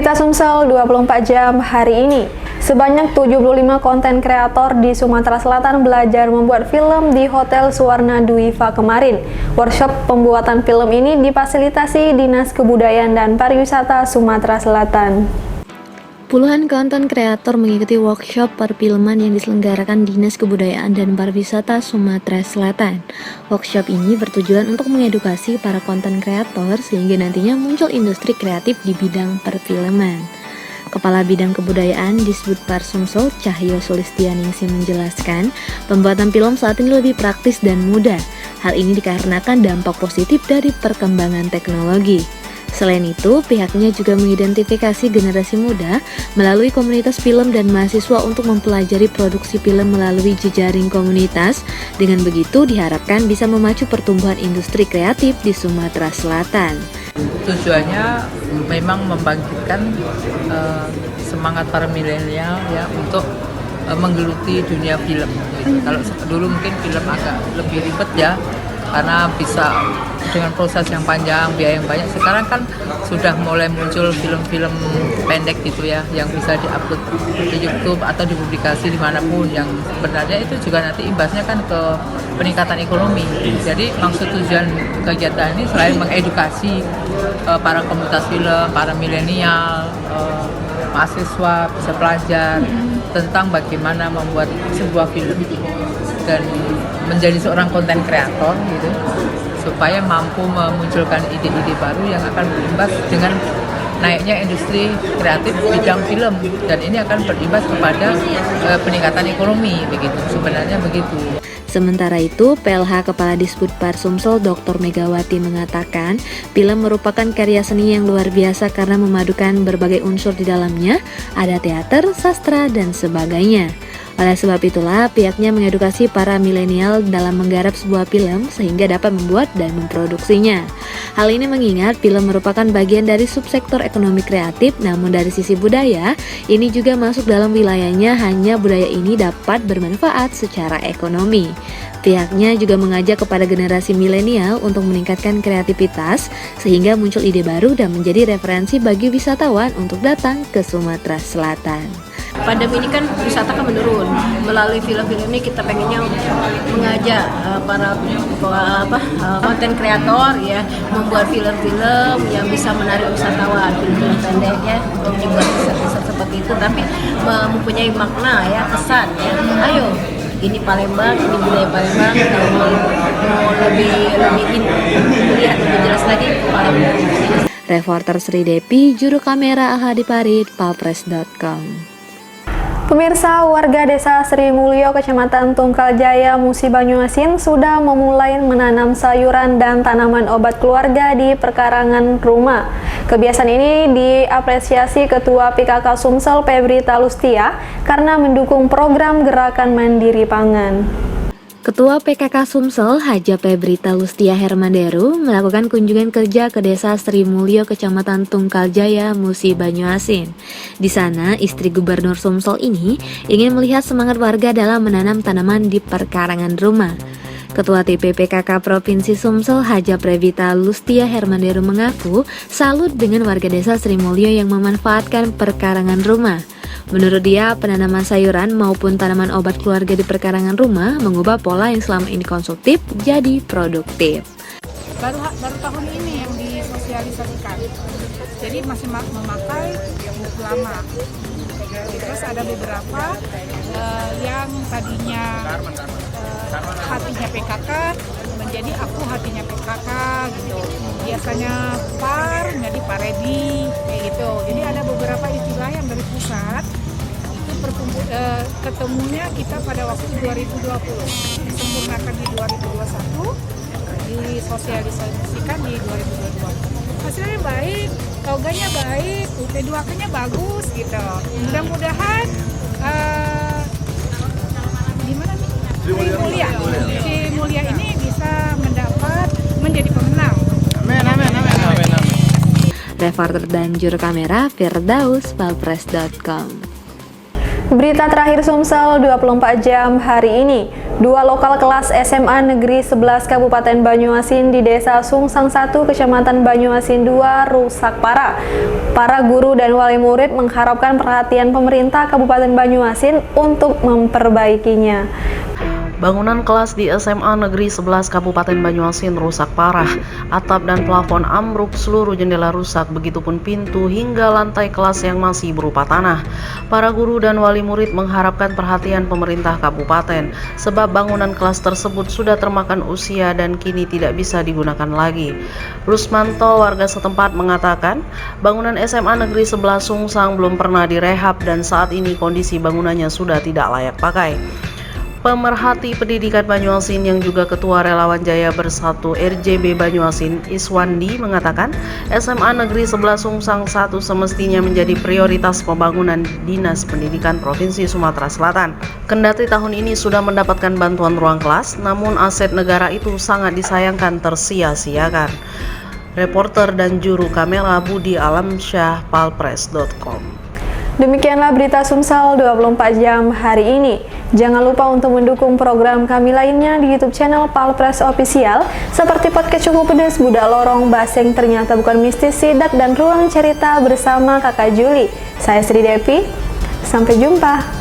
Berita Sumsel 24 jam hari ini. Sebanyak 75 konten kreator di Sumatera Selatan belajar membuat film di Hotel Suwarna Dwiva kemarin. Workshop pembuatan film ini difasilitasi Dinas Kebudayaan dan Pariwisata Sumatera Selatan. Puluhan konten kreator mengikuti workshop perfilman yang diselenggarakan Dinas Kebudayaan dan Pariwisata Sumatera Selatan. Workshop ini bertujuan untuk mengedukasi para konten kreator sehingga nantinya muncul industri kreatif di bidang perfilman. Kepala Bidang Kebudayaan Disbudpar Sumsel, Cahyo Sulistianingsih menjelaskan, pembuatan film saat ini lebih praktis dan mudah. Hal ini dikarenakan dampak positif dari perkembangan teknologi. Selain itu, pihaknya juga mengidentifikasi generasi muda melalui komunitas film dan mahasiswa untuk mempelajari produksi film melalui jejaring komunitas. Dengan begitu, diharapkan bisa memacu pertumbuhan industri kreatif di Sumatera Selatan. Tujuannya memang membangkitkan semangat para milenial ya untuk menggeluti dunia film. Kalau dulu mungkin film agak lebih ribet ya, karena bisa dengan proses yang panjang, biaya yang banyak. Sekarang kan sudah mulai muncul film-film pendek gitu ya, yang bisa diupload di YouTube atau dipublikasi dimanapun, yang sebenarnya itu juga nanti imbasnya kan ke peningkatan ekonomi. Jadi maksud tujuan kegiatan ini selain mengedukasi para komunitas film, para milenial, mahasiswa bisa belajar tentang bagaimana membuat sebuah film dan menjadi seorang konten kreator gitu, supaya mampu memunculkan ide-ide baru yang akan berimbas dengan naiknya industri kreatif bidang film, dan ini akan berimbas kepada peningkatan ekonomi begitu, sebenarnya begitu. Sementara itu, PLH Kepala Disbudpar Sumsel Dr. Megawati mengatakan, film merupakan karya seni yang luar biasa karena memadukan berbagai unsur di dalamnya, ada teater, sastra, dan sebagainya. Oleh sebab itulah, pihaknya mengedukasi para milenial dalam menggarap sebuah film sehingga dapat membuat dan memproduksinya. Hal ini mengingat film merupakan bagian dari subsektor ekonomi kreatif, namun dari sisi budaya, ini juga masuk dalam wilayahnya, hanya budaya ini dapat bermanfaat secara ekonomi. Pihaknya juga mengajak kepada generasi milenial untuk meningkatkan kreativitas sehingga muncul ide baru dan menjadi referensi bagi wisatawan untuk datang ke Sumatera Selatan. Pandemi ini kan wisata kan menurun. Melalui film-film ini kita pengennya mengajak para konten kreator ya membuat film-film yang bisa menarik wisatawan, film-film pendek ya, dibuat kisah-kisah seperti itu, tapi mempunyai makna ya, pesan ya. Ayo, ini Palembang, ini budaya Palembang. Kalau mau lebih lihat lebih jelas lagi Palembang. Reporter Sri Depi, juru kamera Ahadi Parit, palpres.com. Pemirsa, warga desa Sri Mulyo, Kecamatan Tungkal Jaya, Musi Banyuasin sudah memulai menanam sayuran dan tanaman obat keluarga di perkarangan rumah. Kebiasaan ini diapresiasi Ketua PKK Sumsel Febri Talustia karena mendukung program Gerakan Mandiri Pangan. Ketua PKK Sumsel, Haja Febri Talustia Hermanderu, melakukan kunjungan kerja ke desa Sri Mulyo, Kecamatan Tungkal Jaya, Musi Banyuasin. Di sana, istri Gubernur Sumsel ini ingin melihat semangat warga dalam menanam tanaman di perkarangan rumah. Ketua TP PKK Provinsi Sumsel, Haja Febri Talustia Hermanderu mengaku salut dengan warga desa Sri Mulyo yang memanfaatkan perkarangan rumah. Menurut dia, penanaman sayuran maupun tanaman obat keluarga di perkarangan rumah mengubah pola yang selama ini konsumtif jadi produktif. Baru tahun ini yang disosialisasikan, jadi masih memakai buku lama. Terus ada beberapa yang tadinya hatinya PKK menjadi aku hatinya PKK gitu. Biasanya par menjadi paredi kayak gitu. Jadi ada beberapa istilah yang dari pusat itu ketemunya kita pada waktu 2020, disempurnakan di 2021, disosialisasikan di 2022. Hasilnya baik, loganya baik, P2K-nya bagus gitu. Mudah-mudahan di mana nih? Si Mulia ini bisa menjadi pemenang. Amin. Reporter dan juru kamera Firdaus, palpres.com. Berita terakhir Sumsel 24 jam hari ini. Dua lokal kelas SMA Negeri 11 Kabupaten Banyuasin di Desa Sungsang 1, Kecamatan Banyuasin 2 rusak parah. Para guru dan wali murid mengharapkan perhatian pemerintah Kabupaten Banyuasin untuk memperbaikinya. Bangunan kelas di SMA Negeri 11 Kabupaten Banyuasin rusak parah. Atap dan plafon ambruk, seluruh jendela rusak, begitupun pintu hingga lantai kelas yang masih berupa tanah. Para guru dan wali murid mengharapkan perhatian pemerintah kabupaten sebab bangunan kelas tersebut sudah termakan usia dan kini tidak bisa digunakan lagi. Rusmanto, warga setempat, mengatakan bangunan SMA Negeri 11 Sungsang belum pernah direhab dan saat ini kondisi bangunannya sudah tidak layak pakai. Pemerhati Pendidikan Banyuasin yang juga Ketua Relawan Jaya Bersatu RJB Banyuasin, Iswandi, mengatakan SMA Negeri 11 Sungsang 1 semestinya menjadi prioritas pembangunan Dinas Pendidikan Provinsi Sumatera Selatan. Kendati tahun ini sudah mendapatkan bantuan ruang kelas, namun aset negara itu sangat disayangkan tersia-siakan. Reporter dan juru kamera Budi Alamsyah, palpres.com. Demikianlah berita Sumsel 24 jam hari ini. Jangan lupa untuk mendukung program kami lainnya di YouTube channel Palpres Official seperti podcast Cukup Pedes, Budak Lorong, Baseng Ternyata Bukan Mistis, Sidak, dan Ruang Cerita bersama Kakak Juli. Saya Sri Devi. Sampai jumpa.